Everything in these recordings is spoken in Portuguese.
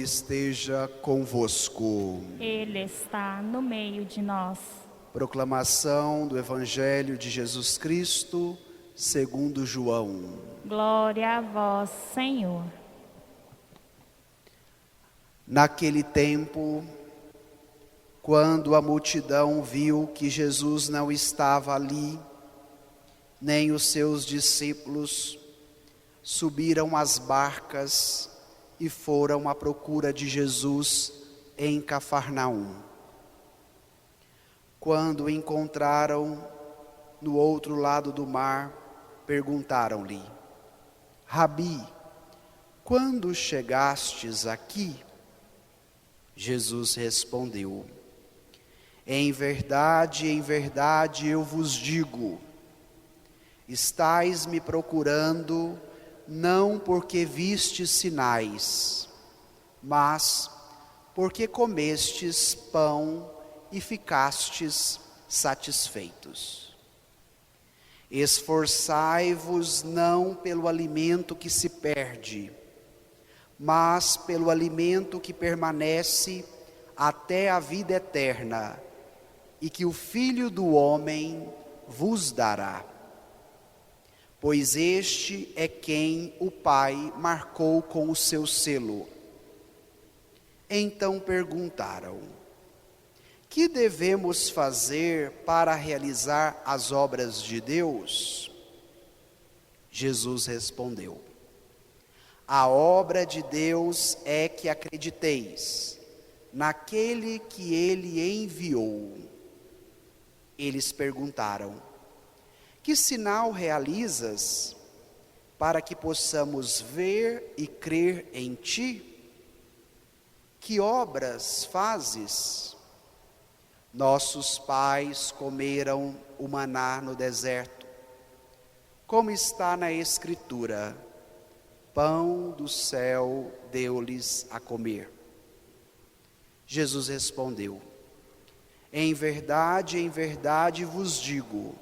esteja convosco. Ele está no meio de nós. Proclamação do Evangelho de Jesus Cristo, segundo João. Glória a vós, Senhor. Naquele tempo, quando a multidão viu que Jesus não estava ali, nem os seus discípulos, subiram às barcas e foram à procura de Jesus em Cafarnaum. Quando o encontraram no outro lado do mar, perguntaram-lhe: Rabi, quando chegastes aqui? Jesus respondeu: em verdade, eu vos digo, estais me procurando não porque vistes sinais, mas porque comestes pão e ficastes satisfeitos. Esforçai-vos não pelo alimento que se perde, mas pelo alimento que permanece até a vida eterna, e que o Filho do Homem vos dará. Pois este é quem o Pai marcou com o seu selo. Então perguntaram: que devemos fazer para realizar as obras de Deus? Jesus respondeu: a obra de Deus é que acrediteis naquele que Ele enviou. Eles perguntaram: que sinal realizas para que possamos ver e crer em Ti? Que obras fazes? Nossos pais comeram o maná no deserto, como está na Escritura: pão do céu deu-lhes a comer. Jesus respondeu: em verdade vos digo,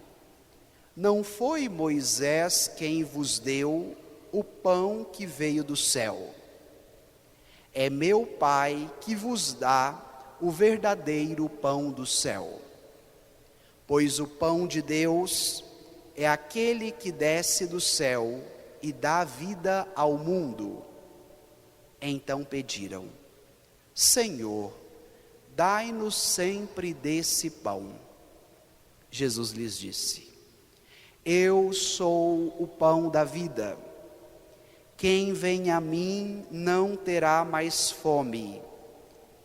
não foi Moisés quem vos deu o pão que veio do céu. É meu Pai que vos dá o verdadeiro pão do céu. Pois o pão de Deus é aquele que desce do céu e dá vida ao mundo. Então pediram: Senhor, dai-nos sempre desse pão. Jesus lhes disse: eu sou o pão da vida. Quem vem a mim não terá mais fome,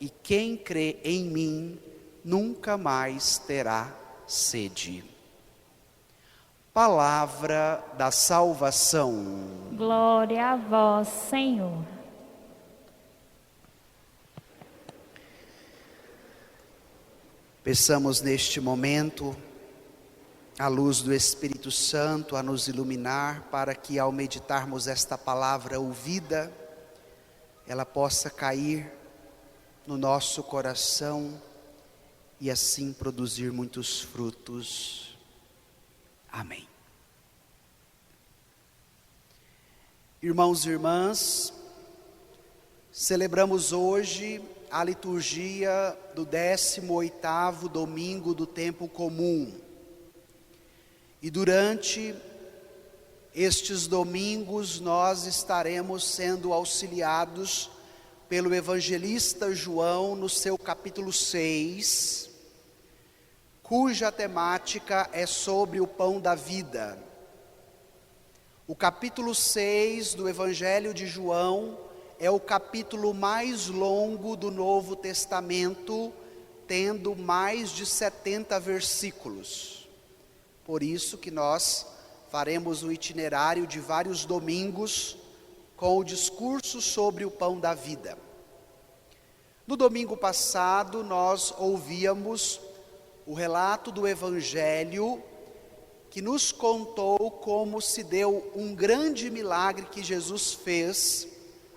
e quem crê em mim nunca mais terá sede. Palavra da salvação. Glória a vós, Senhor. Peçamos neste momento a luz do Espírito Santo a nos iluminar, para que ao meditarmos esta palavra ouvida, ela possa cair no nosso coração e assim produzir muitos frutos. Amém. Irmãos e irmãs, celebramos hoje a liturgia do 18º domingo do tempo comum. E durante estes domingos nós estaremos sendo auxiliados pelo evangelista João no seu capítulo 6, cuja temática é sobre o pão da vida. O capítulo 6 do Evangelho de João é o capítulo mais longo do Novo Testamento, tendo mais de 70 versículos. Por isso que nós faremos um itinerário de vários domingos com o discurso sobre o pão da vida. No domingo passado nós ouvíamos o relato do Evangelho que nos contou como se deu um grande milagre que Jesus fez,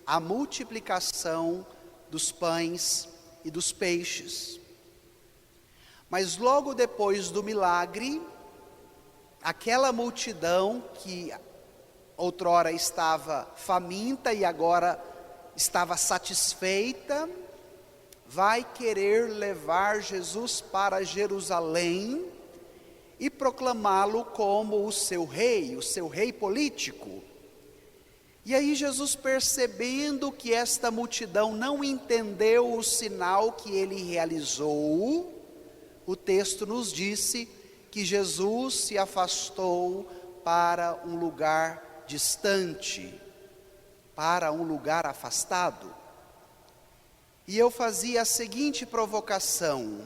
a multiplicação dos pães e dos peixes. Mas logo depois do milagre, aquela multidão que outrora estava faminta e agora estava satisfeita, vai querer levar Jesus para Jerusalém e proclamá-lo como o seu rei político. E aí Jesus, percebendo que esta multidão não entendeu o sinal que ele realizou, o texto nos disse que Jesus se afastou para um lugar distante, para um lugar afastado. E eu fazia a seguinte provocação: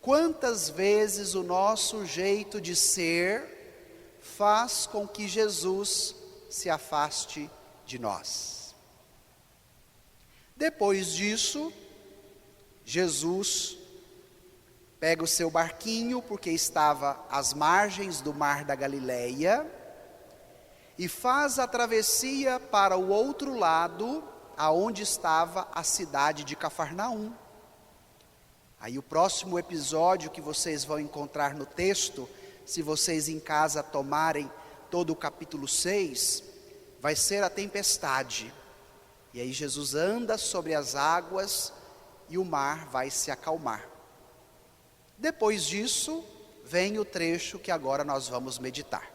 quantas vezes o nosso jeito de ser faz com que Jesus se afaste de nós? Depois disso, Jesus pega o seu barquinho, porque estava às margens do mar da Galileia, e faz a travessia para o outro lado, aonde estava a cidade de Cafarnaum. Aí o próximo episódio que vocês vão encontrar no texto, se vocês em casa tomarem todo o capítulo 6, vai ser a tempestade. E aí Jesus anda sobre as águas e o mar vai se acalmar. Depois disso, vem o trecho que agora nós vamos meditar.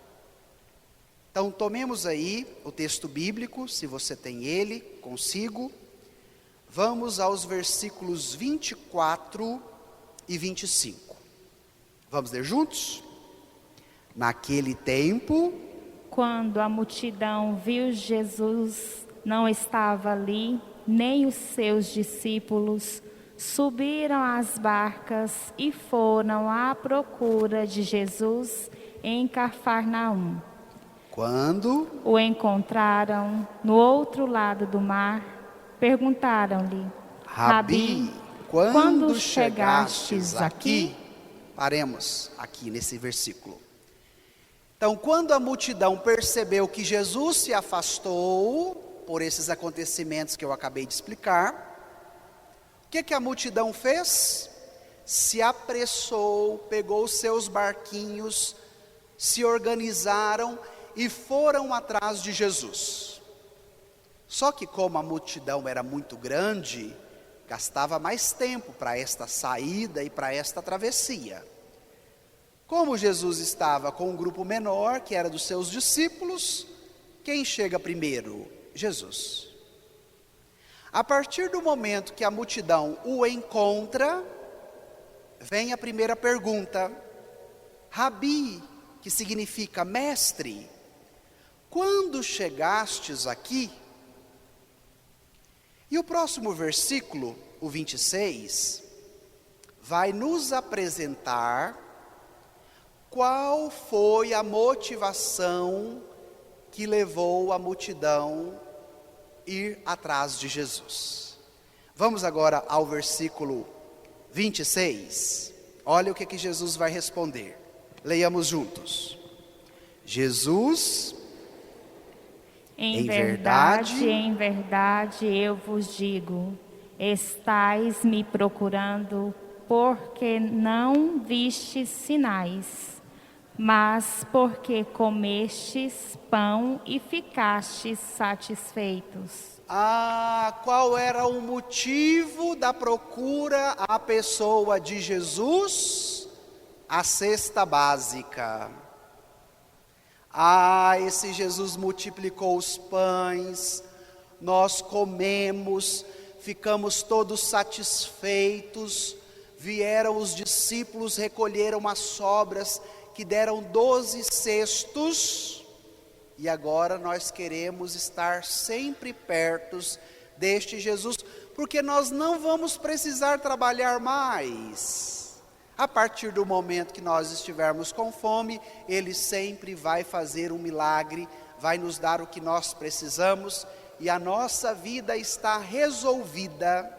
Então, tomemos aí o texto bíblico, se você tem ele consigo. Vamos aos versículos 24 e 25. Vamos ler juntos? Naquele tempo, quando a multidão viu Jesus não estava ali, nem os seus discípulos, subiram às barcas e foram à procura de Jesus em Cafarnaum. quando O encontraram no outro lado do mar, perguntaram-lhe: Rabi, quando quando chegastes aqui? Paremos aqui nesse versículo. Então, quando a multidão percebeu que Jesus se afastou por esses acontecimentos que eu acabei de explicar, o que a multidão fez? Se apressou, pegou os seus barquinhos, se organizaram e foram atrás de Jesus. Só que como a multidão era muito grande, gastava mais tempo para esta saída e para esta travessia. Como Jesus estava com um grupo menor, que era dos seus discípulos, quem chega primeiro? Jesus. A partir do momento que a multidão o encontra, vem a primeira pergunta: Rabi, que significa mestre, quando chegastes aqui? E o próximo versículo, o 26, vai nos apresentar qual foi a motivação que levou a multidão a ir atrás de Jesus. Vamos agora ao versículo 26. Olha o que Jesus vai responder. Leiamos juntos. Jesus: Em verdade, eu vos digo, estais me procurando porque não vistes sinais, mas porque comestes pão e ficastes satisfeitos. Qual era o motivo da procura à pessoa de Jesus? A cesta básica. Esse Jesus multiplicou os pães, nós comemos, ficamos todos satisfeitos. Vieram os discípulos, recolheram as sobras, que deram 12 cestos, e agora nós queremos estar sempre perto deste Jesus, porque nós não vamos precisar trabalhar mais. A partir do momento que nós estivermos com fome, Ele sempre vai fazer um milagre, vai nos dar o que nós precisamos, e a nossa vida está resolvida.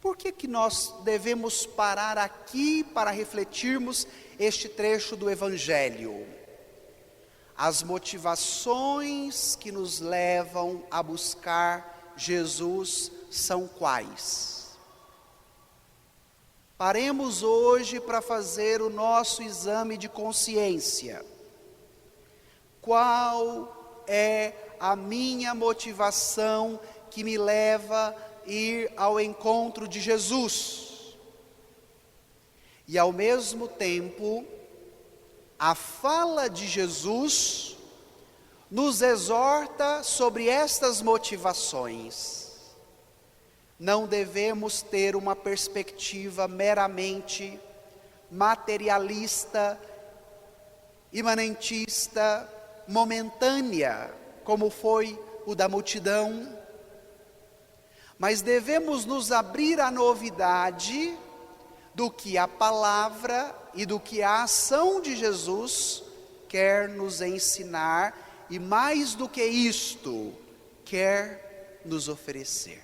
Por que nós devemos parar aqui para refletirmos este trecho do Evangelho? As motivações que nos levam a buscar Jesus são quais? Paremos hoje para fazer o nosso exame de consciência. Qual é a minha motivação que me leva a ir ao encontro de Jesus. E ao mesmo tempo, a fala de Jesus nos exorta sobre estas motivações. Não devemos ter uma perspectiva meramente materialista, imanentista, momentânea, como foi o da multidão, mas devemos nos abrir à novidade do que a palavra e do que a ação de Jesus quer nos ensinar e, mais do que isto, quer nos oferecer.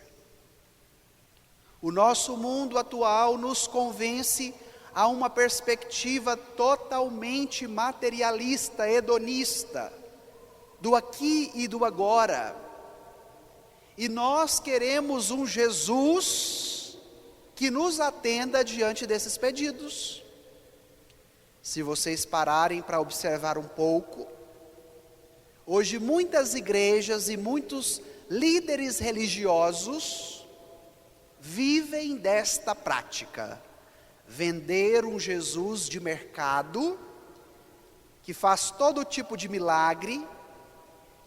O nosso mundo atual nos convence a uma perspectiva totalmente materialista, hedonista, do aqui e do agora. E nós queremos um Jesus que nos atenda diante desses pedidos. Se vocês pararem para observar um pouco, hoje muitas igrejas e muitos líderes religiosos vivem desta prática: vender um Jesus de mercado, que faz todo tipo de milagre,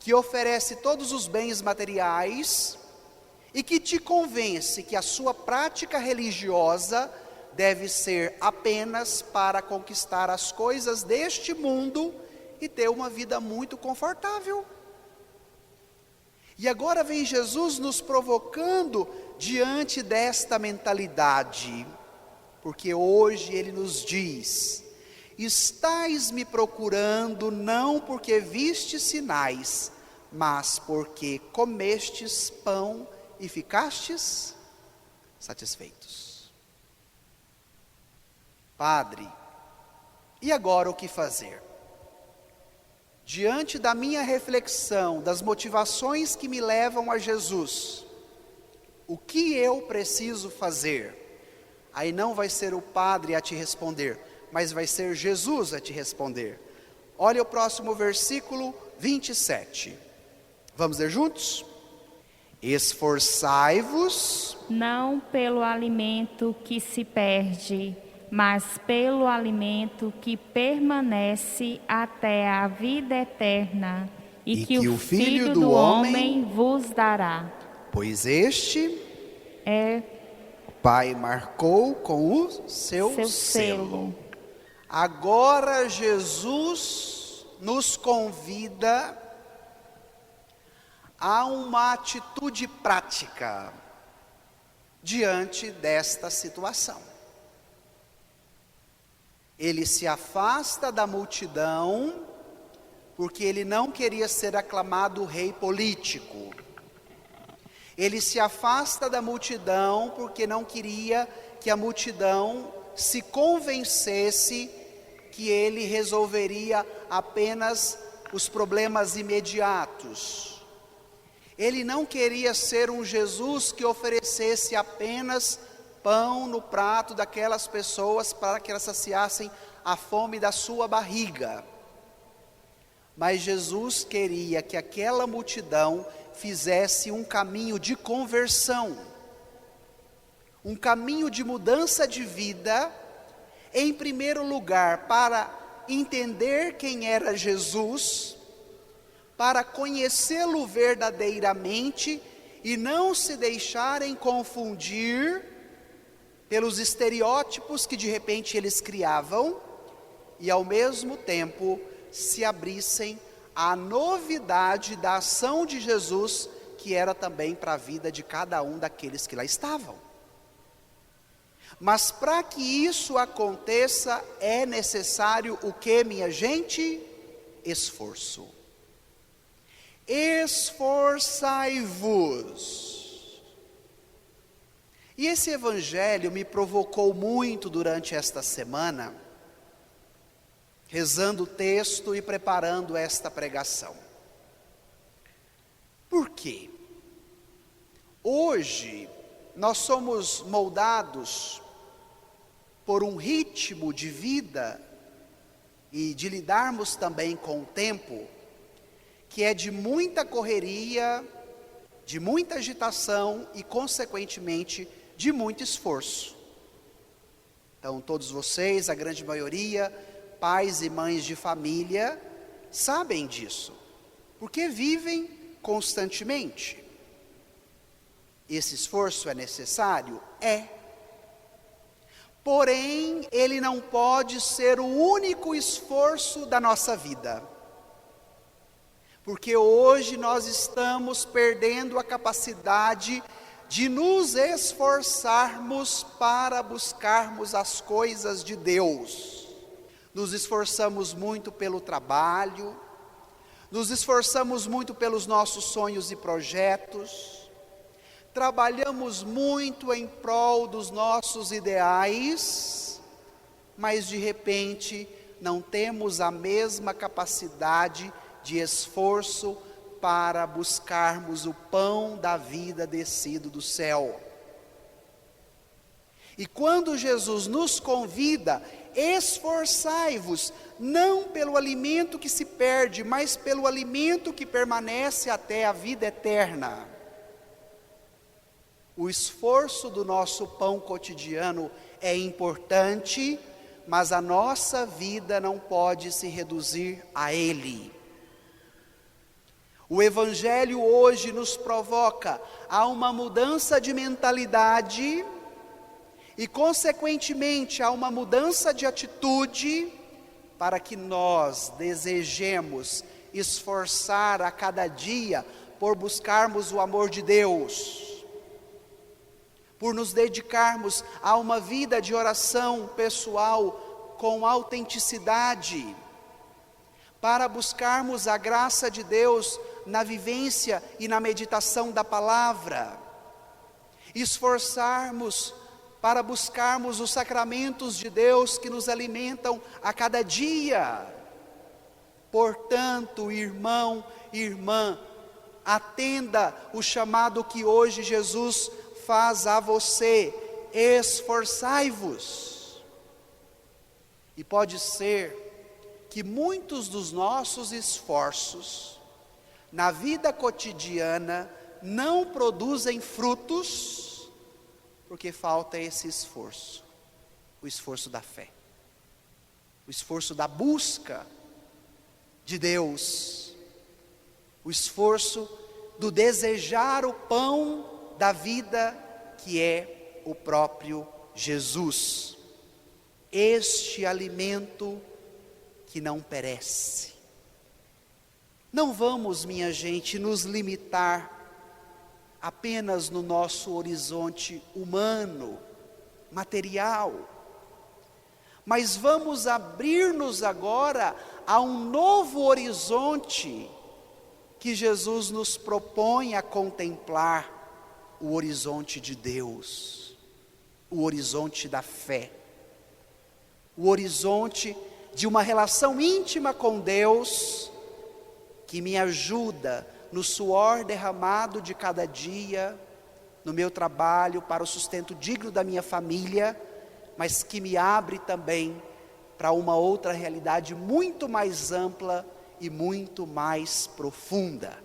que oferece todos os bens materiais e que te convence que a sua prática religiosa deve ser apenas para conquistar as coisas deste mundo e ter uma vida muito confortável. E agora vem Jesus nos provocando diante desta mentalidade, porque hoje Ele nos diz: estais me procurando não porque vistes sinais, mas porque comestes pão e ficastes satisfeitos. Padre, e agora o que fazer? Diante da minha reflexão, das motivações que me levam a Jesus, o que eu preciso fazer? Aí não vai ser o padre a te responder, mas vai ser Jesus a te responder. Olha o próximo versículo 27. Vamos ler juntos? Esforçai-vos, não pelo alimento que se perde, mas pelo alimento que permanece até a vida eterna, e que o Filho do Homem vos dará. Pois este É o Pai marcou com o seu selo. Agora Jesus nos convida a uma atitude prática diante desta situação. Ele se afasta da multidão porque ele não queria ser aclamado rei político. Ele se afasta da multidão porque não queria que a multidão se convencesse que ele resolveria apenas os problemas imediatos. Ele não queria ser um Jesus que oferecesse apenas pão no prato daquelas pessoas para que elas saciassem a fome da sua barriga. Mas Jesus queria que aquela multidão fizesse um caminho de conversão, um caminho de mudança de vida, em primeiro lugar para entender quem era Jesus, para conhecê-lo verdadeiramente e não se deixarem confundir pelos estereótipos que de repente eles criavam, e ao mesmo tempo se abrissem à novidade da ação de Jesus, que era também para a vida de cada um daqueles que lá estavam. Mas para que isso aconteça é necessário o que, minha gente? Esforço. Esforçai-vos. E esse evangelho me provocou muito durante esta semana, rezando o texto e preparando esta pregação. Por quê? Hoje nós somos moldados por um ritmo de vida e de lidarmos também com o tempo, que é de muita correria, de muita agitação e, consequentemente, de muito esforço. Então, todos vocês, a grande maioria, pais e mães de família, sabem disso, porque vivem constantemente. Esse esforço é necessário? É. Porém, ele não pode ser o único esforço da nossa vida. Porque hoje nós estamos perdendo a capacidade de nos esforçarmos para buscarmos as coisas de Deus. Nos esforçamos muito pelo trabalho, nos esforçamos muito pelos nossos sonhos e projetos, trabalhamos muito em prol dos nossos ideais, mas de repente não temos a mesma capacidade de esforço para buscarmos o pão da vida descido do céu. E quando Jesus nos convida, esforçai-vos, não pelo alimento que se perde, mas pelo alimento que permanece até a vida eterna. O esforço do nosso pão cotidiano é importante, mas a nossa vida não pode se reduzir a ele. O Evangelho hoje nos provoca a uma mudança de mentalidade e, consequentemente, a uma mudança de atitude para que nós desejemos esforçar a cada dia por buscarmos o amor de Deus, por nos dedicarmos a uma vida de oração pessoal com autenticidade, para buscarmos a graça de Deus na vivência e na meditação da palavra, esforçarmos para buscarmos os sacramentos de Deus que nos alimentam a cada dia. Portanto, irmão e irmã, atenda o chamado que hoje Jesus faz a você: esforçai-vos. E pode ser que muitos dos nossos esforços na vida cotidiana não produzem frutos, porque falta esse esforço, o esforço da fé, o esforço da busca de Deus, o esforço do desejar o pão da vida, que é o próprio Jesus, este alimento que não perece. Não vamos, minha gente, nos limitar apenas no nosso horizonte humano, material, mas vamos abrir-nos agora a um novo horizonte que Jesus nos propõe a contemplar, o horizonte de Deus, o horizonte da fé, o horizonte de uma relação íntima com Deus, que me ajuda no suor derramado de cada dia, no meu trabalho, para o sustento digno da minha família, mas que me abre também para uma outra realidade muito mais ampla e muito mais profunda.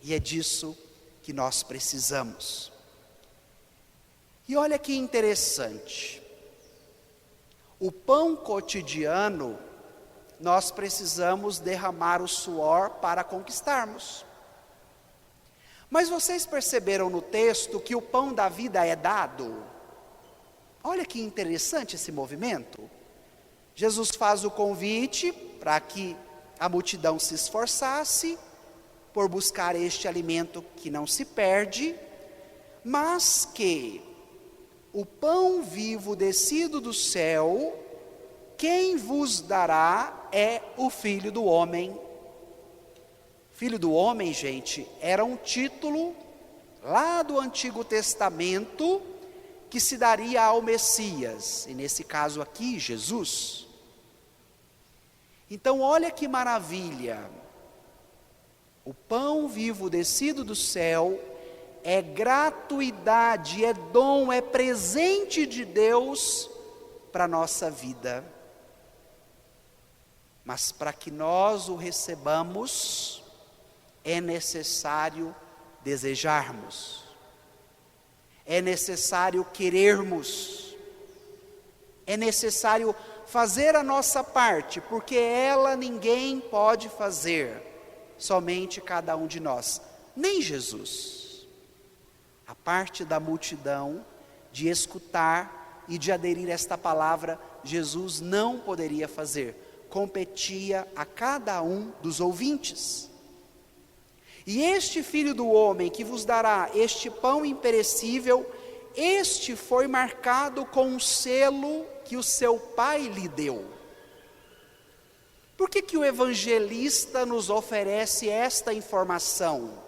E é disso que nós precisamos. E olha que interessante, o pão cotidiano, nós precisamos derramar o suor para conquistarmos. Mas vocês perceberam no texto que o pão da vida é dado? Olha que interessante esse movimento. Jesus faz o convite para que a multidão se esforçasse por buscar este alimento que não se perde, mas que o pão vivo descido do céu, quem vos dará é o Filho do Homem. Filho do Homem, gente, era um título lá do Antigo Testamento que se daria ao Messias, e nesse caso aqui, Jesus. Então olha que maravilha, o pão vivo descido do céu é gratuidade, é dom, é presente de Deus para a nossa vida. Mas para que nós o recebamos, é necessário desejarmos, é necessário querermos, é necessário fazer a nossa parte, porque ela ninguém pode fazer, somente cada um de nós, nem Jesus. A parte da multidão de escutar e de aderir a esta palavra, Jesus não poderia fazer, competia a cada um dos ouvintes. E este Filho do homem que vos dará este pão imperecível, este foi marcado com um selo que o seu Pai lhe deu. Por que o evangelista nos oferece esta informação?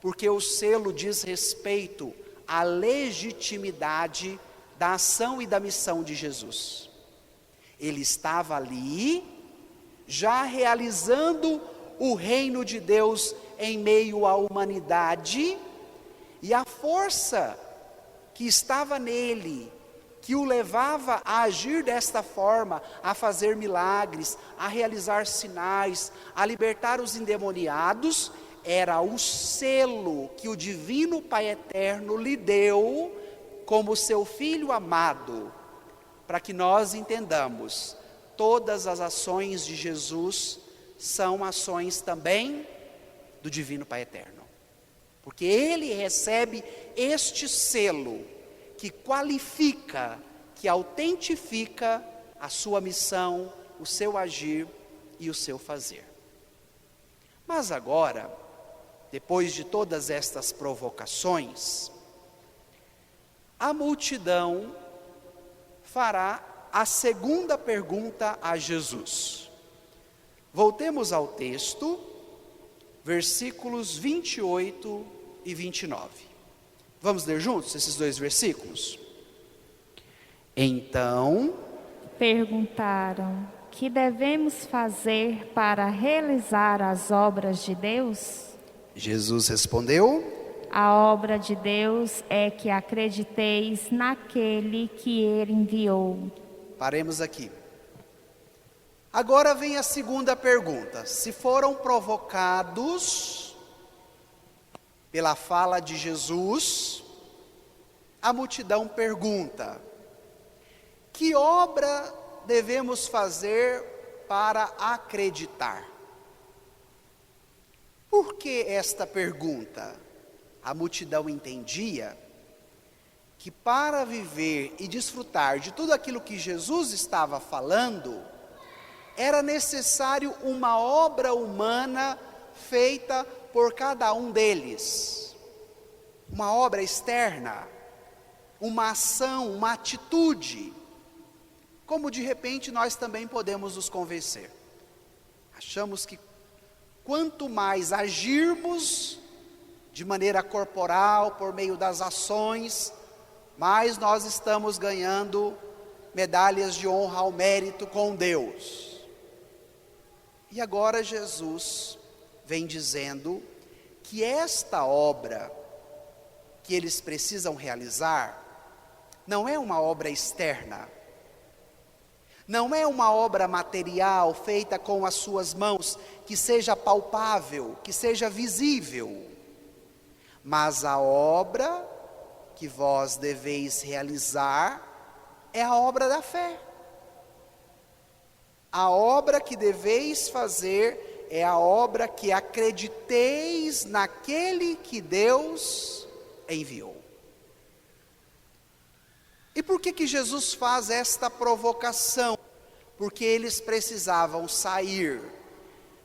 Porque o selo diz respeito à legitimidade da ação e da missão de Jesus. Ele estava ali, já realizando o reino de Deus em meio à humanidade, e a força que estava nele, que o levava a agir desta forma, a fazer milagres, a realizar sinais, a libertar os endemoniados, era o selo que o divino Pai Eterno lhe deu como seu Filho amado, para que nós entendamos, todas as ações de Jesus são ações também do divino Pai Eterno, porque ele recebe este selo que qualifica, que autentifica a sua missão, o seu agir e o seu fazer. Mas agora, depois de todas estas provocações, a multidão fará a segunda pergunta a Jesus. Voltemos ao texto, versículos 28 e 29. Vamos ler juntos esses dois versículos? Então, perguntaram: que devemos fazer para realizar as obras de Deus? Jesus respondeu: a obra de Deus é que acrediteis naquele que ele enviou. Paremos aqui. Agora vem a segunda pergunta. Se foram provocados pela fala de Jesus, a multidão pergunta: que obra devemos fazer para acreditar? Por que esta pergunta? A multidão entendia que para viver e desfrutar de tudo aquilo que Jesus estava falando, era necessário uma obra humana feita por cada um deles. Uma obra externa, uma ação, uma atitude. Como de repente nós também podemos nos convencer. Achamos que quanto mais agirmos de maneira corporal, por meio das ações, mais nós estamos ganhando medalhas de honra ao mérito com Deus. E agora Jesus vem dizendo que esta obra que eles precisam realizar não é uma obra externa, não é uma obra material feita com as suas mãos, que seja palpável, que seja visível, mas a obra que vós deveis realizar é a obra da fé. A obra que deveis fazer é a obra que acrediteis naquele que Deus enviou. E por que Jesus faz esta provocação? Porque eles precisavam sair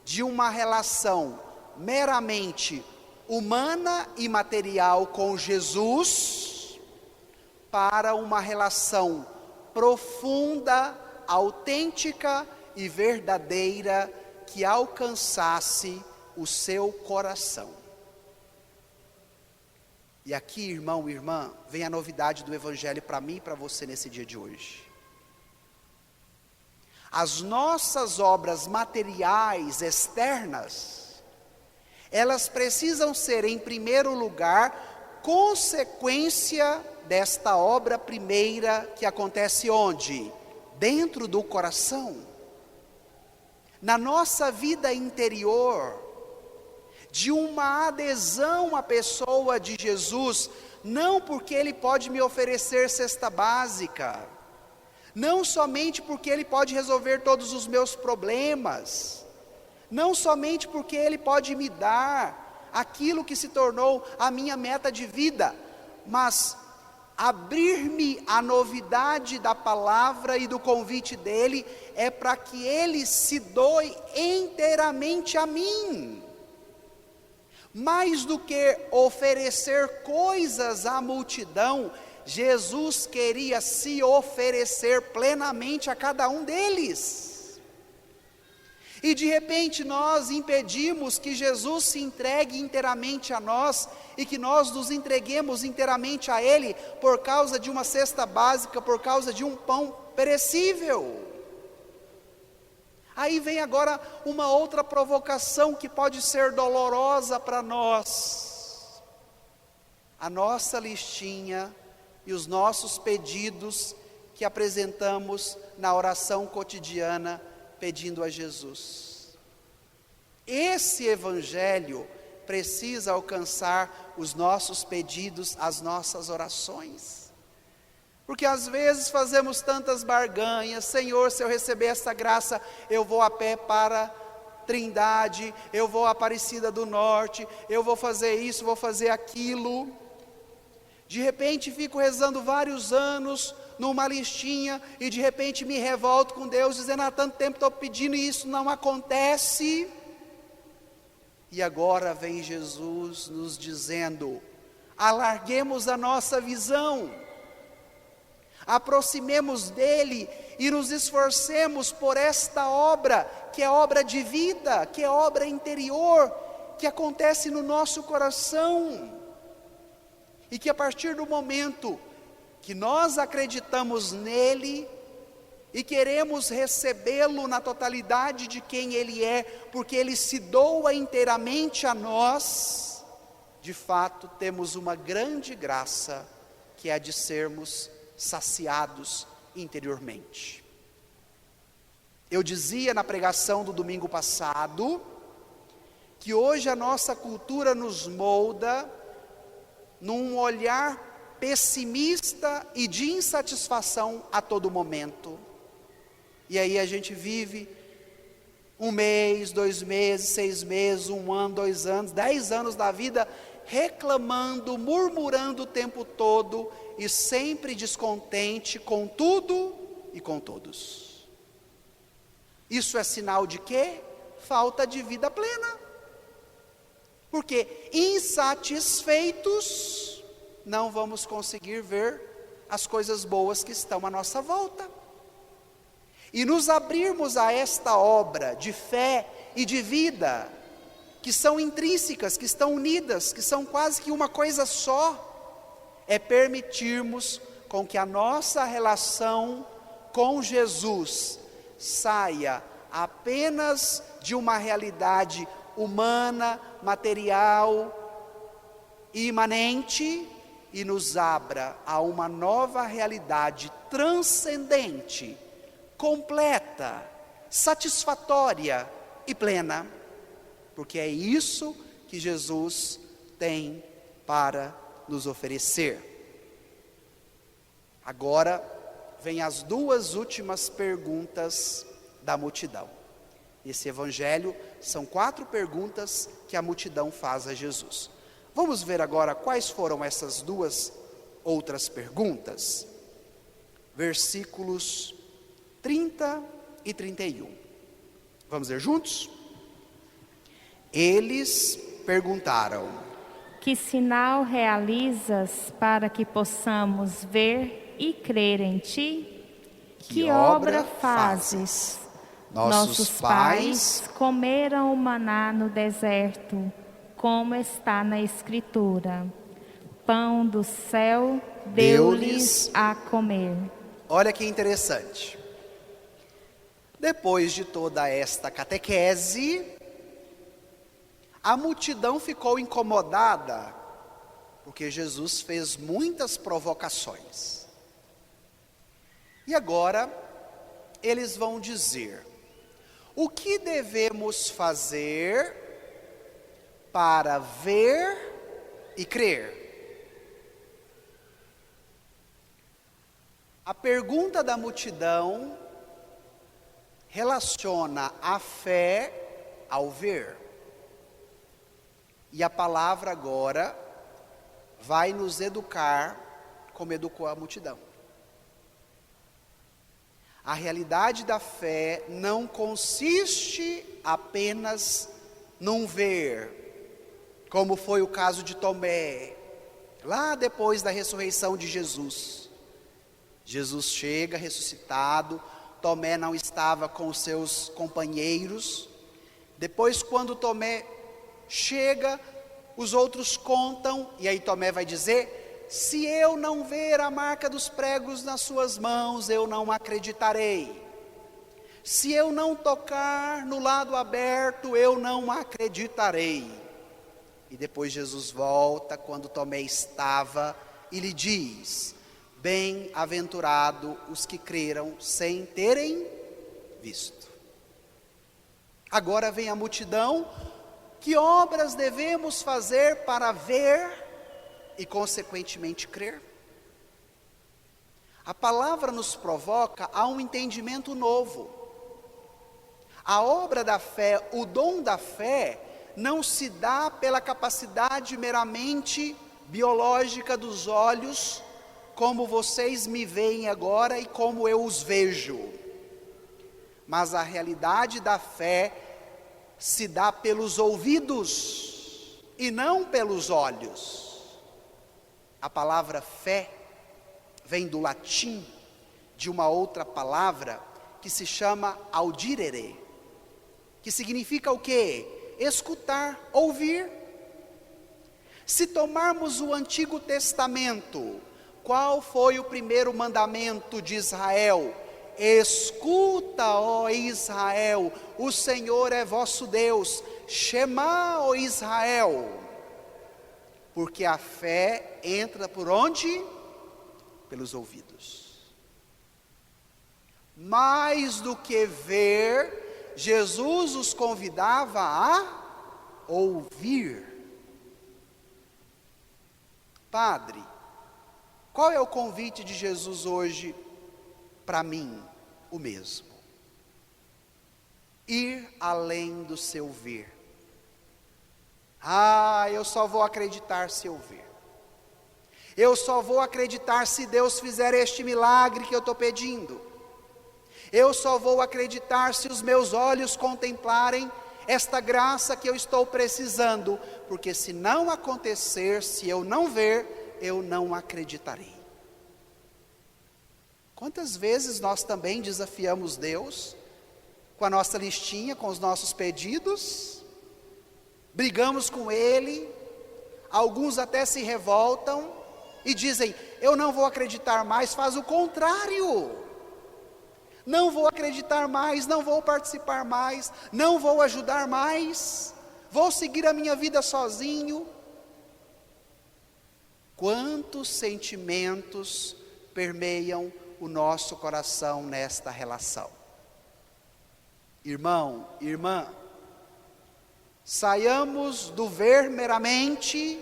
de uma relação meramente humana e material com Jesus, para uma relação profunda, autêntica e verdadeira, que alcançasse o seu coração. E aqui, irmão e irmã, vem a novidade do Evangelho para mim e para você nesse dia de hoje. As nossas obras materiais externas, elas precisam ser, em primeiro lugar, consequência desta obra primeira que acontece onde? Dentro do coração. Na nossa vida interior, de uma adesão à pessoa de Jesus, não porque Ele pode me oferecer cesta básica, não somente porque Ele pode resolver todos os meus problemas, não somente porque Ele pode me dar aquilo que se tornou a minha meta de vida, mas abrir-me à novidade da palavra e do convite dEle, é para que Ele se doe inteiramente a mim. Mais do que oferecer coisas à multidão, Jesus queria se oferecer plenamente a cada um deles. E de repente nós impedimos que Jesus se entregue inteiramente a nós, e que nós nos entreguemos inteiramente a Ele, por causa de uma cesta básica, por causa de um pão perecível. Aí vem agora uma outra provocação que pode ser dolorosa para nós. A nossa listinha e os nossos pedidos que apresentamos na oração cotidiana, pedindo a Jesus. Esse evangelho precisa alcançar os nossos pedidos, as nossas orações. Porque às vezes fazemos tantas barganhas: Senhor, se eu receber essa graça, eu vou a pé para Trindade, eu vou a Aparecida do Norte, eu vou fazer isso, vou fazer aquilo. De repente fico rezando vários anos numa listinha, e de repente me revolto com Deus, dizendo: há tanto tempo estou pedindo e isso não acontece. E agora vem Jesus nos dizendo: alarguemos a nossa visão, aproximemos dEle e nos esforcemos por esta obra, que é obra de vida, que é obra interior, que acontece no nosso coração. E que a partir do momento que nós acreditamos nele e queremos recebê-lo na totalidade de quem Ele é, porque Ele se doa inteiramente a nós, de fato temos uma grande graça, que é a de sermos saciados interiormente. Eu dizia na pregação do domingo passado, que hoje a nossa cultura nos molda num olhar pessimista e de insatisfação a todo momento. E aí a gente vive 1 mês, 2 meses, 6 meses, 1 ano, 2 anos, 10 anos da vida, reclamando, murmurando o tempo todo, e sempre descontente com tudo e com todos. Isso é sinal de quê? Falta de vida plena. Porque insatisfeitos, não vamos conseguir ver as coisas boas que estão à nossa volta. E nos abrirmos a esta obra de fé e de vida, que são intrínsecas, que estão unidas, que são quase que uma coisa só, é permitirmos com que a nossa relação com Jesus saia apenas de uma realidade humana, material, imanente, e nos abra a uma nova realidade transcendente, completa, satisfatória e plena, porque é isso que Jesus tem para nos oferecer. Agora vem as 2 últimas perguntas da multidão. Esse evangelho são 4 perguntas que a multidão faz a Jesus. Vamos ver agora quais foram essas 2 outras perguntas. Versículos 30 e 31. Vamos ler juntos? Eles perguntaram: que sinal realizas para que possamos ver e crer em ti? Que obra fazes? Nossos pais comeram o maná no deserto, como está na Escritura. Pão do céu deu-lhes a comer. Olha que interessante. Depois de toda esta catequese, a multidão ficou incomodada, porque Jesus fez muitas provocações. E agora, eles vão dizer: o que devemos fazer para ver e crer. A pergunta da multidão relaciona a fé ao ver. E a palavra agora vai nos educar como educou a multidão. A realidade da fé não consiste apenas num ver, como foi o caso de Tomé, lá depois da ressurreição de Jesus. Jesus chega ressuscitado, Tomé não estava com os seus companheiros. Depois, quando Tomé chega, os outros contam, e aí Tomé vai dizer: se eu não ver a marca dos pregos nas suas mãos, eu não acreditarei. Se eu não tocar no lado aberto, eu não acreditarei. E depois Jesus volta quando Tomé estava e lhe diz: bem-aventurado os que creram sem terem visto. Agora vem a multidão: que obras devemos fazer para ver e consequentemente crer? A palavra nos provoca a um entendimento novo. A obra da fé, o dom da fé, não se dá pela capacidade meramente biológica dos olhos, como vocês me veem agora e como eu os vejo. Mas a realidade da fé se dá pelos ouvidos e não pelos olhos. A palavra fé vem do latim, de uma outra palavra que se chama audire, que significa o quê? Escutar, ouvir. Se tomarmos o Antigo Testamento, qual foi o primeiro mandamento de Israel? Escuta, ó Israel, o Senhor é vosso Deus. Shema, ó Israel. Porque a fé entra por onde? Pelos ouvidos. Mais do que ver, Jesus os convidava a ouvir. Padre, qual é o convite de Jesus hoje para mim? O mesmo. Ir além do seu ver. Eu só vou acreditar se eu ver. Eu só vou acreditar se Deus fizer este milagre que eu estou pedindo. Eu só vou acreditar se os meus olhos contemplarem esta graça que eu estou precisando, porque se não acontecer, se eu não ver, eu não acreditarei. Quantas vezes nós também desafiamos Deus com a nossa listinha, com os nossos pedidos, brigamos com Ele, alguns até se revoltam e dizem: eu não vou acreditar mais, faz o contrário. Não vou acreditar mais, não vou participar mais, não vou ajudar mais, vou seguir a minha vida sozinho. Quantos sentimentos permeiam o nosso coração nesta relação? Irmão, irmã, saiamos do ver meramente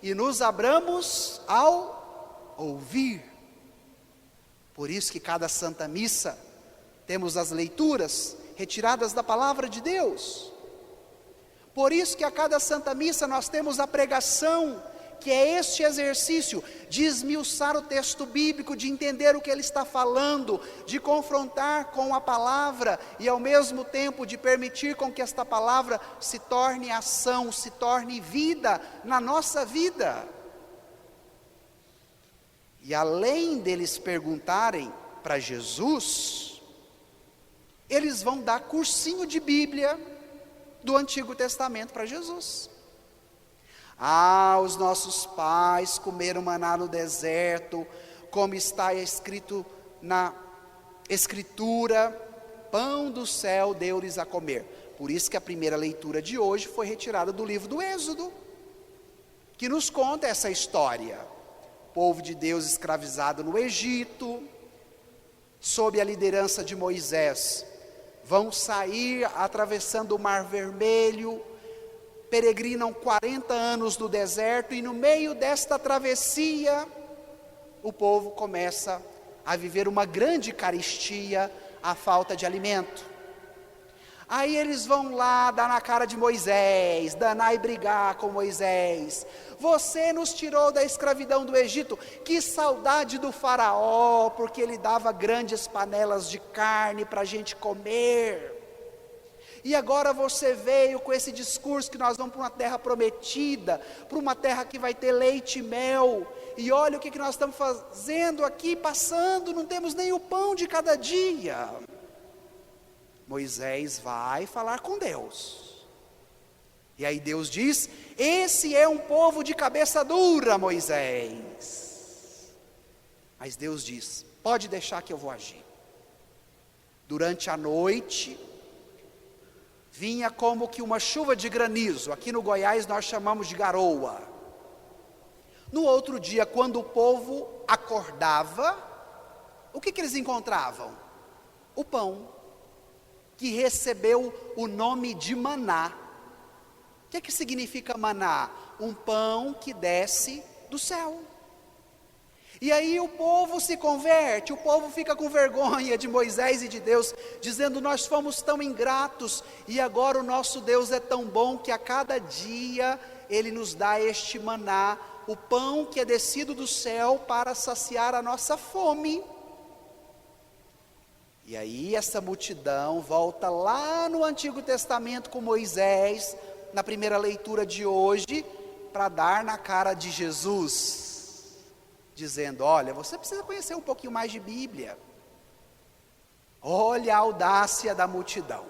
e nos abramos ao ouvir. Por isso que cada Santa Missa temos as leituras retiradas da Palavra de Deus. Por isso que a cada Santa Missa nós temos a pregação, que é este exercício de esmiuçar o texto bíblico, de entender o que ele está falando, de confrontar com a palavra e ao mesmo tempo de permitir com que esta palavra se torne ação, se torne vida na nossa vida. E além deles perguntarem para Jesus, eles vão dar cursinho de Bíblia do Antigo Testamento para Jesus. Os nossos pais comeram maná no deserto, como está escrito na Escritura, pão do céu deu-lhes a comer. Por isso que a primeira leitura de hoje foi retirada do livro do Êxodo, que nos conta essa história. O povo de Deus escravizado no Egito, sob a liderança de Moisés, vão sair atravessando o Mar Vermelho, peregrinam 40 anos no deserto, e no meio desta travessia, o povo começa a viver uma grande carestia, a falta de alimento. Aí eles vão lá dar na cara de Moisés, danar e brigar com Moisés. Você nos tirou da escravidão do Egito, que saudade do faraó, porque ele dava grandes panelas de carne para a gente comer. E agora você veio com esse discurso que nós vamos para uma terra prometida, para uma terra que vai ter leite e mel. E olha o que nós estamos fazendo aqui, passando, não temos nem o pão de cada dia. Moisés vai falar com Deus. E aí Deus diz: esse é um povo de cabeça dura, Moisés. Mas Deus diz: pode deixar que eu vou agir. Durante a noite, vinha como que uma chuva de granizo. Aqui no Goiás nós chamamos de garoa. No outro dia, quando o povo acordava, o que eles encontravam? O pão, que recebeu o nome de maná. O que significa maná? Um pão que desce do céu. E aí o povo se converte, o povo fica com vergonha de Moisés e de Deus, dizendo: nós fomos tão ingratos, e agora o nosso Deus é tão bom que a cada dia Ele nos dá este maná, o pão que é descido do céu para saciar a nossa fome. E aí essa multidão volta lá no Antigo Testamento com Moisés, na primeira leitura de hoje, para dar na cara de Jesus, dizendo: olha, você precisa conhecer um pouquinho mais de Bíblia. Olha a audácia da multidão.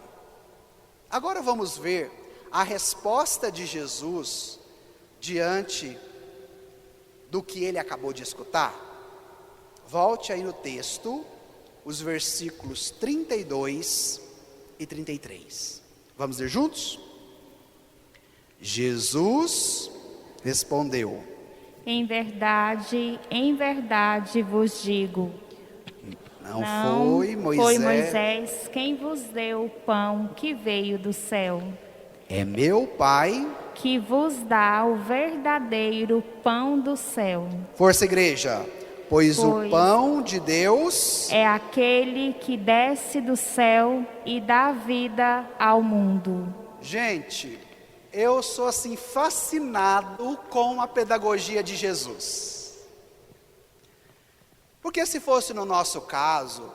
Agora vamos ver a resposta de Jesus diante do que ele acabou de escutar. Volte aí no texto, os versículos 32 e 33. Vamos ler juntos? Jesus respondeu: em verdade vos digo, não foi Moisés quem vos deu o pão que veio do céu. É meu Pai que vos dá o verdadeiro pão do céu. Força, igreja. Pois o pão de Deus é aquele que desce do céu e dá vida ao mundo. Gente, eu sou assim fascinado com a pedagogia de Jesus. Porque se fosse no nosso caso,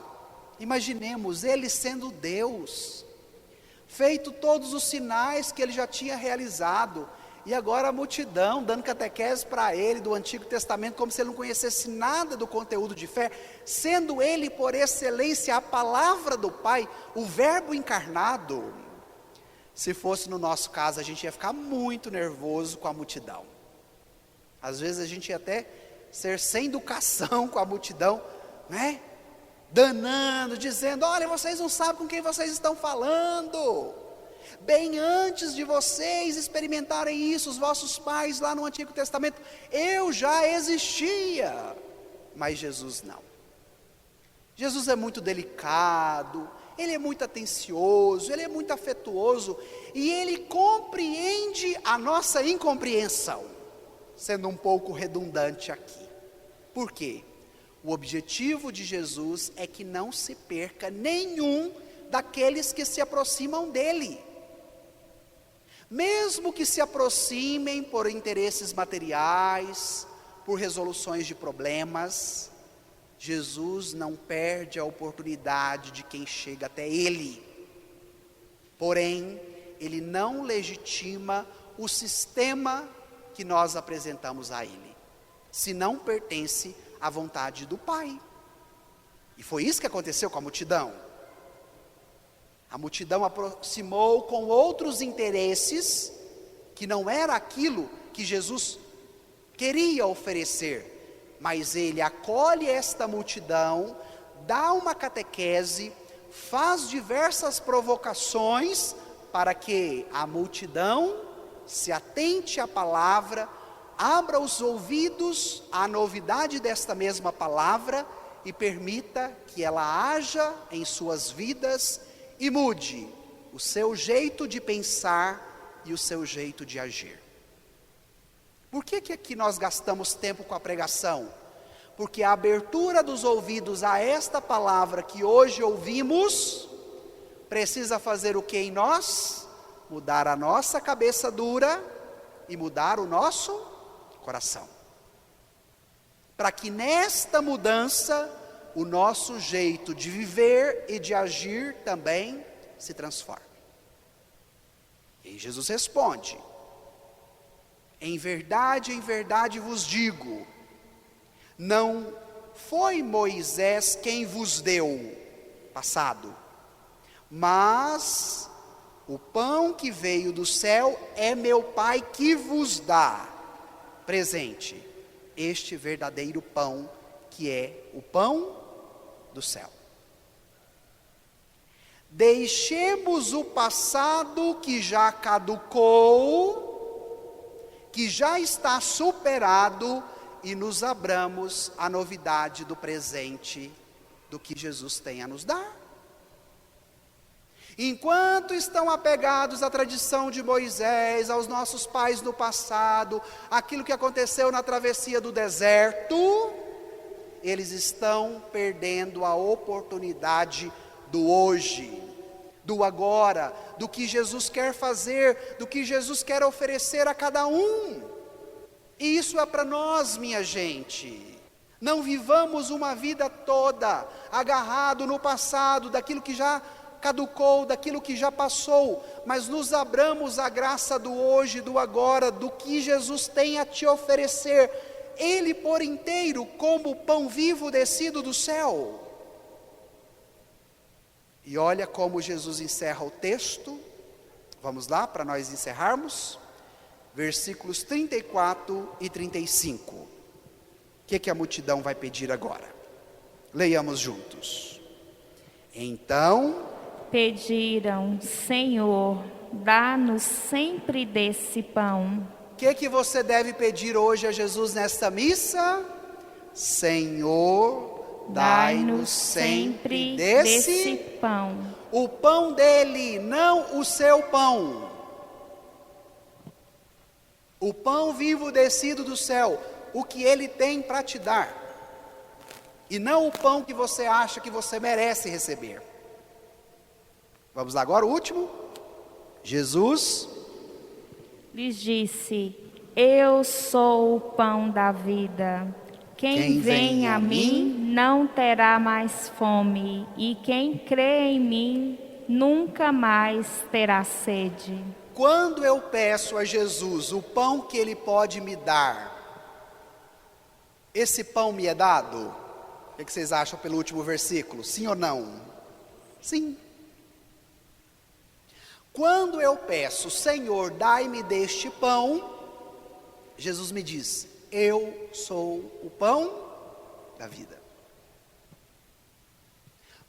imaginemos ele sendo Deus, feito todos os sinais que ele já tinha realizado, e agora a multidão dando catequese para ele do Antigo Testamento, como se ele não conhecesse nada do conteúdo de fé, sendo ele por excelência a palavra do Pai, o verbo encarnado. Se fosse no nosso caso, a gente ia ficar muito nervoso com a multidão. Às vezes a gente ia até ser sem educação com a multidão, né? Danando, dizendo: olha, vocês não sabem com quem vocês estão falando. Bem antes de vocês experimentarem isso, os vossos pais lá no Antigo Testamento, eu já existia. Mas Jesus não. Jesus é muito delicado, ele é muito atencioso, ele é muito afetuoso, e ele compreende a nossa incompreensão, sendo um pouco redundante aqui. Por quê? O objetivo de Jesus é que não se perca nenhum daqueles que se aproximam dele. Mesmo que se aproximem por interesses materiais, por resoluções de problemas, Jesus não perde a oportunidade de quem chega até ele. Porém, ele não legitima o sistema que nós apresentamos a ele, se não pertence à vontade do Pai. E foi isso que aconteceu com a multidão. A multidão aproximou com outros interesses, que não era aquilo que Jesus queria oferecer, mas ele acolhe esta multidão, dá uma catequese, faz diversas provocações, para que a multidão se atente à palavra, abra os ouvidos à novidade desta mesma palavra, e permita que ela haja em suas vidas, e mude o seu jeito de pensar e o seu jeito de agir. Por que aqui nós gastamos tempo com a pregação? Porque a abertura dos ouvidos a esta palavra que hoje ouvimos, precisa fazer o que em nós? Mudar a nossa cabeça dura e mudar o nosso coração. Para que nesta mudança, o nosso jeito de viver e de agir também se transforme. E Jesus responde: em verdade vos digo, não foi Moisés quem vos deu, passado, mas o pão que veio do céu é meu Pai que vos dá, presente, este verdadeiro pão que é o pão do céu. Deixemos o passado que já caducou, que já está superado, e nos abramos à novidade do presente, do que Jesus tem a nos dar. Enquanto estão apegados à tradição de Moisés, aos nossos pais no passado, aquilo que aconteceu na travessia do deserto, eles estão perdendo a oportunidade do hoje, do agora, do que Jesus quer fazer, do que Jesus quer oferecer a cada um. E isso é para nós, minha gente. Não vivamos uma vida toda agarrado no passado, daquilo que já caducou, daquilo que já passou, mas nos abramos à graça do hoje, do agora, do que Jesus tem a te oferecer, Ele por inteiro, como o pão vivo descido do céu. E olha como Jesus encerra o texto. Vamos lá, para nós encerrarmos. Versículos 34 e 35. O que a multidão vai pedir agora? Leiamos juntos. Então pediram: Senhor, dá-nos sempre desse pão. O que você deve pedir hoje a Jesus nesta missa? Senhor, dai-nos sempre desse pão. O pão dele, não o seu pão. O pão vivo descido do céu, o que ele tem para te dar. E não o pão que você acha que você merece receber. Vamos lá agora, o último. Jesus lhes disse: eu sou o pão da vida. Quem vem a mim não terá mais fome, e quem crê em mim nunca mais terá sede. Quando eu peço a Jesus o pão que Ele pode me dar, esse pão me é dado? O que vocês acham pelo último versículo? Sim ou não? Sim. Quando eu peço, Senhor, dai-me deste pão, Jesus me diz: eu sou o pão da vida.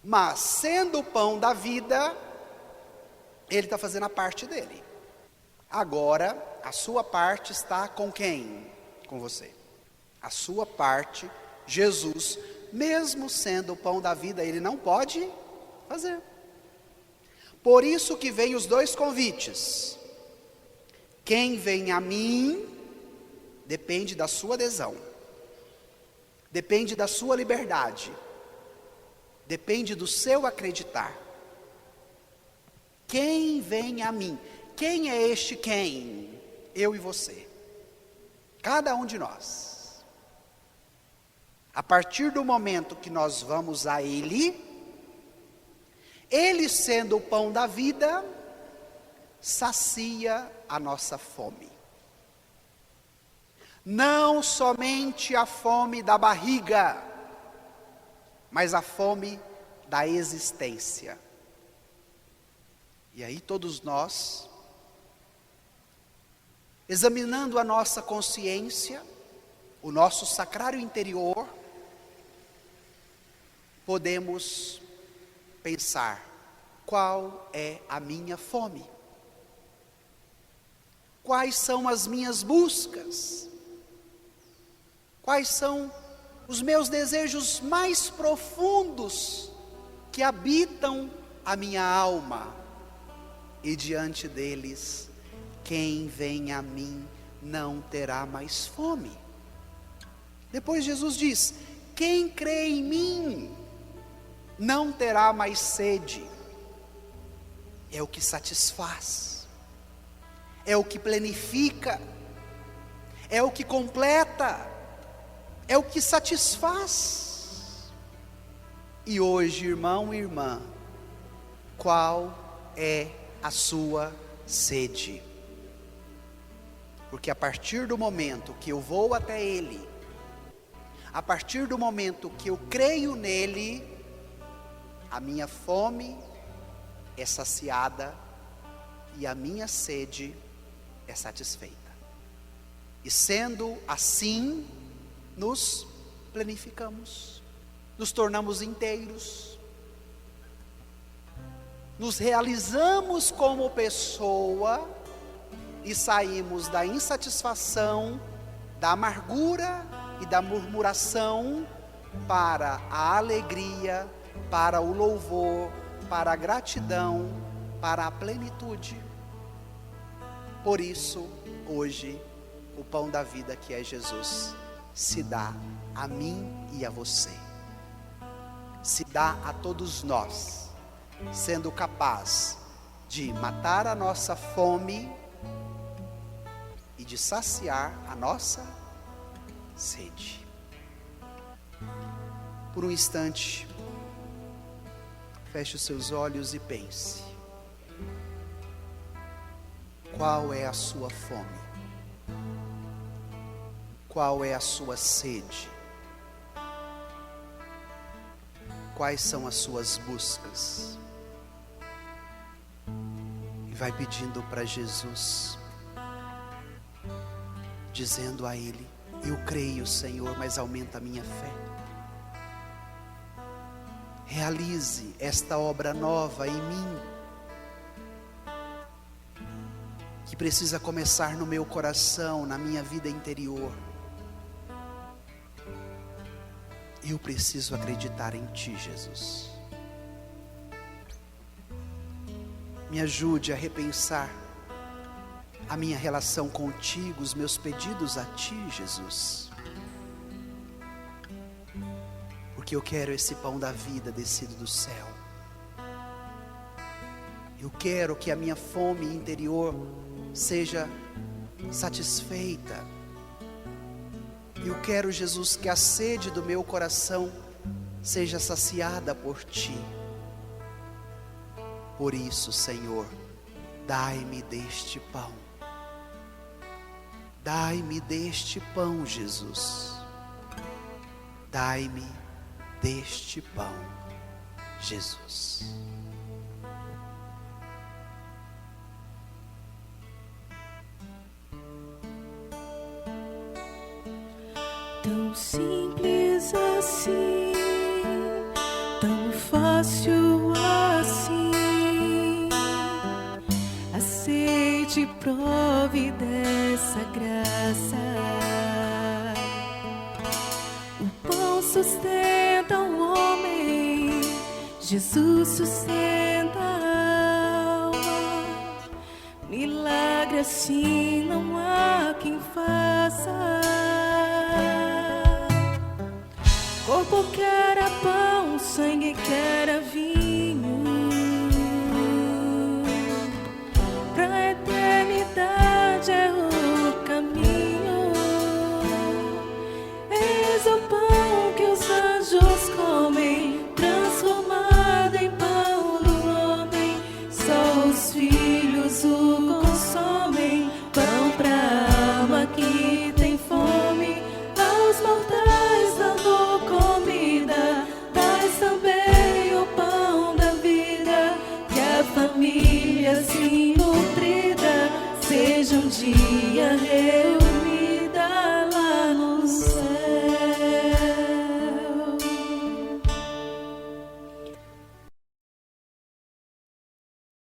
Mas sendo o pão da vida, Ele está fazendo a parte dele. Agora, a sua parte está com quem? Com você. A sua parte, Jesus, mesmo sendo o pão da vida, Ele não pode fazer. Por isso que vem os dois convites. Quem vem a mim, depende da sua adesão. Depende da sua liberdade. Depende do seu acreditar. Quem vem a mim? Quem é este quem? Eu e você. Cada um de nós. A partir do momento que nós vamos a Ele, Ele sendo o pão da vida, sacia a nossa fome. Não somente a fome da barriga, mas a fome da existência. E aí todos nós, examinando a nossa consciência, o nosso sacrário interior, podemos pensar: qual é a minha fome? Quais são as minhas buscas? Quais são os meus desejos mais profundos que habitam a minha alma? E diante deles, quem vem a mim não terá mais fome. Depois Jesus diz: quem crê em mim não terá mais sede. É o que satisfaz, é o que planifica, é o que completa, é o que satisfaz. E hoje, irmão e irmã, qual é a sua sede? Porque a partir do momento que eu vou até Ele, a partir do momento que eu creio nele, a minha fome é saciada e a minha sede é satisfeita. E sendo assim, nos planificamos, nos tornamos inteiros, nos realizamos como pessoa e saímos da insatisfação, da amargura e da murmuração para a alegria, para o louvor, para a gratidão, para a plenitude. Por isso, hoje, o pão da vida, que é Jesus, se dá a mim e a você, se dá a todos nós, sendo capaz de matar a nossa fome e de saciar a nossa sede. Por um instante, feche os seus olhos e pense: qual é a sua fome? Qual é a sua sede? Quais são as suas buscas? E vai pedindo para Jesus, dizendo a Ele: eu creio, Senhor, mas aumenta a minha fé. Realize esta obra nova em mim, que precisa começar no meu coração, na minha vida interior. Eu preciso acreditar em Ti, Jesus. Me ajude a repensar a minha relação contigo, os meus pedidos a Ti, Jesus. Porque eu quero esse pão da vida descido do céu. Eu quero que a minha fome interior seja satisfeita. Eu quero, Jesus, que a sede do meu coração seja saciada por Ti. Por isso, Senhor, dai-me deste pão. Dai-me deste pão, Jesus. Dai-me deste pão, Jesus. Tão simples assim, tão fácil assim, aceite e prove dessa graça. O pão sustenta o homem, Jesus sustenta a alma. Milagre assim não há quem faça. Corpo que era pão, sangue que era vinho, pra eternidade é o caminho. Eis o pão que os anjos comem, transformado em pão do homem. Só os filhos o consomem, pão pra alma que tem fome. Aos mortais dando comida, dás também o pão da vida. Que a família assim nutrida seja um dia reunida